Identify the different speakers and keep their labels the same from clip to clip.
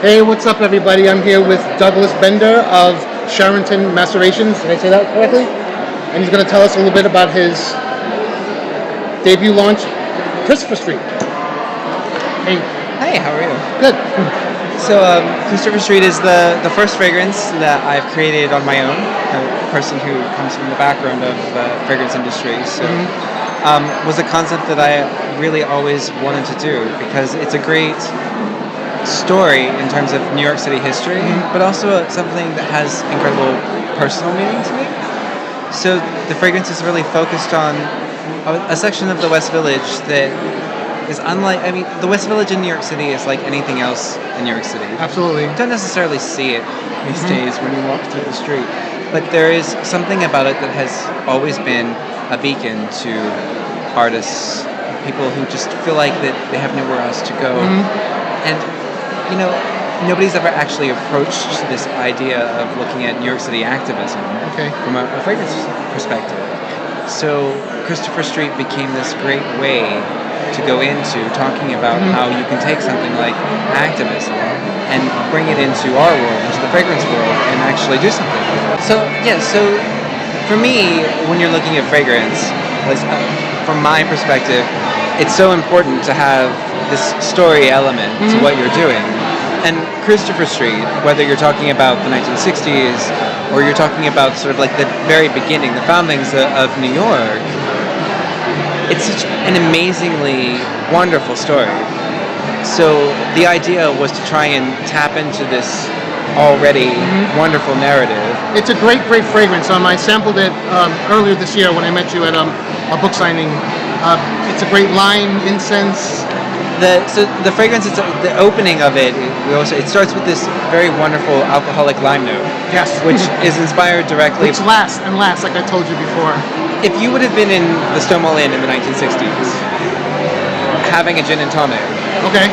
Speaker 1: Hey, what's up, everybody? I'm here with Douglas Bender of Charenton Macerations. Did I say that correctly? And he's going to tell us a little bit about his debut launch, Christopher Street. Hey.
Speaker 2: Hey, how are you?
Speaker 1: Good.
Speaker 2: So, Christopher Street is the first fragrance that I've created on my own. A person who comes from the background of the fragrance industry. So, was a concept that I really always wanted to do because it's a great story in terms of New York City history, but also something that has incredible personal meaning to me. So the fragrance is really focused on a section of the West Village that is unlike, I mean, the West Village in New York City is like anything else in New York City.
Speaker 1: Absolutely.
Speaker 2: You don't necessarily see it these days when you walk through the street, but there is something about it that has always been a beacon to artists, people who just feel like that they have nowhere else to go. And you know, nobody's ever actually approached this idea of looking at New York City activism from a fragrance perspective. So Christopher Street became this great way to go into talking about how you can take something like activism and bring it into our world, into the fragrance world, and actually do something with it. So, yeah, so for me, when you're looking at fragrance, from my perspective, it's so important to have this story element to what you're doing. And Christopher Street, whether you're talking about the 1960s or you're talking about sort of like the very beginning, the foundings of New York, it's such an amazingly wonderful story. So the idea was to try and tap into this already wonderful narrative.
Speaker 1: It's a great fragrance. I sampled it earlier this year when I met you at a book signing. It's a great lime, incense.
Speaker 2: So the fragrance, the opening of it, it starts with this very wonderful alcoholic lime note.
Speaker 1: Yes.
Speaker 2: Which is inspired directly.
Speaker 1: Which lasts, like I told you before.
Speaker 2: If you would have been in the Stonewall Inn in the 1960s, having a gin and tonic.
Speaker 1: Okay.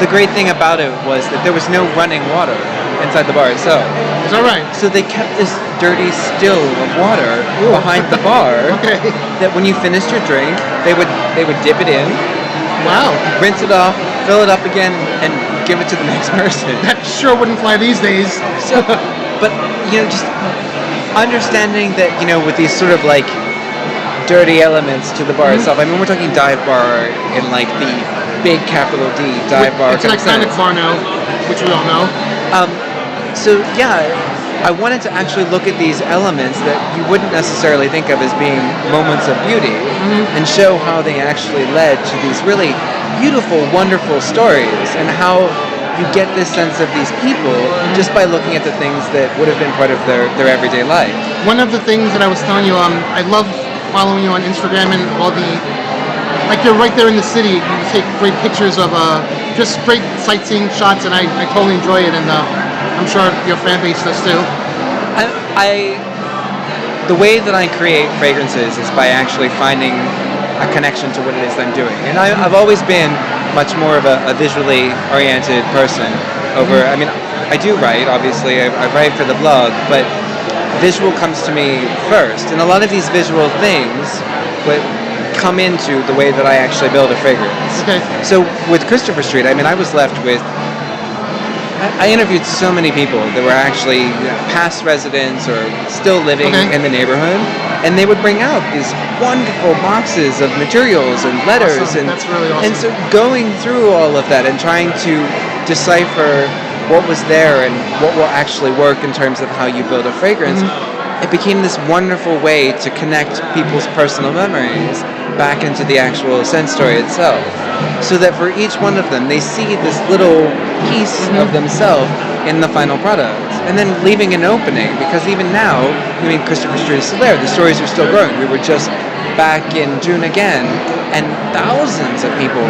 Speaker 2: The great thing about it was that there was no running water inside the bar itself.
Speaker 1: Is that right?
Speaker 2: So they kept this dirty still of water behind the bar. That when you finished your drink, they would dip it in.
Speaker 1: Wow.
Speaker 2: Rinse it off, fill it up again, and give it to the next person.
Speaker 1: That sure wouldn't fly these days.
Speaker 2: So, but, just understanding that, with these sort of like dirty elements to the bar itself. I mean, we're talking dive bar in like the big capital D dive bar.
Speaker 1: It's an iconic bar now, which we all know.
Speaker 2: So, yeah, I wanted to actually look at these elements that you wouldn't necessarily think of as being moments of beauty and show how they actually led to these really beautiful, wonderful stories and how you get this sense of these people just by looking at the things that would have been part of their everyday life.
Speaker 1: One of the things that I was telling you, I love following you on Instagram and all the, like you're right there in the city, you take great pictures of just great sightseeing shots, and I totally enjoy it, and I'm sure your fan base does too.
Speaker 2: The way that I create fragrances is by actually finding a connection to what it is I'm doing. And I've always been much more of a visually oriented person. I mean, I do write, obviously, I write for the blog, but visual comes to me first. And a lot of these visual things come into the way that I actually build a fragrance. So with Christopher Street, I mean, I was left with, I interviewed so many people that were actually past residents or still living in the neighborhood, and they would bring out these wonderful boxes of materials and letters.
Speaker 1: Awesome. That's really awesome.
Speaker 2: And so going through all of that and trying to decipher what was there and what will actually work in terms of how you build a fragrance, it became this wonderful way to connect people's personal memories back into the actual scent story itself. So that for each one of them, they see this little piece of themselves in the final product. And then leaving an opening, because even now, I mean, Christopher Street is still there. The stories are still growing. We were just back in June again, and thousands of people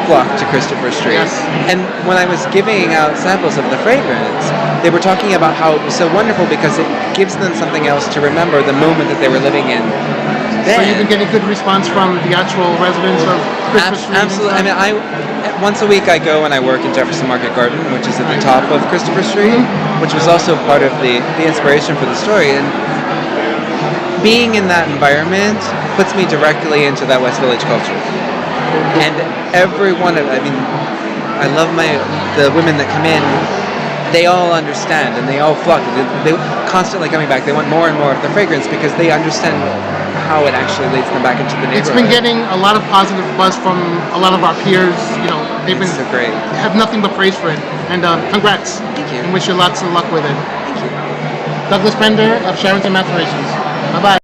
Speaker 2: flocked to Christopher Street. And when I was giving out samples of the fragrance, they were talking about how it was so wonderful because it gives them something else to remember the moment that they were living in.
Speaker 1: So you've been getting good response from the actual residents of Christopher Street?
Speaker 2: Absolutely. I mean, once a week I go and I work in Jefferson Market Garden, which is at the top of Christopher Street, which was also part of the inspiration for the story. And being in that environment puts me directly into that West Village culture. And every one of, I mean, I love the women that come in. They all understand and they all flock. They constantly coming back. They want more and more of the fragrance because they understand how it actually leads them back into the neighborhood.
Speaker 1: It's been getting a lot of positive buzz from a lot of our peers. You know, they've been
Speaker 2: so great.
Speaker 1: Have nothing but praise for it. And congrats.
Speaker 2: Thank you.
Speaker 1: And wish you lots of luck with it.
Speaker 2: Thank you.
Speaker 1: Douglas Bender of Charenton Macerations.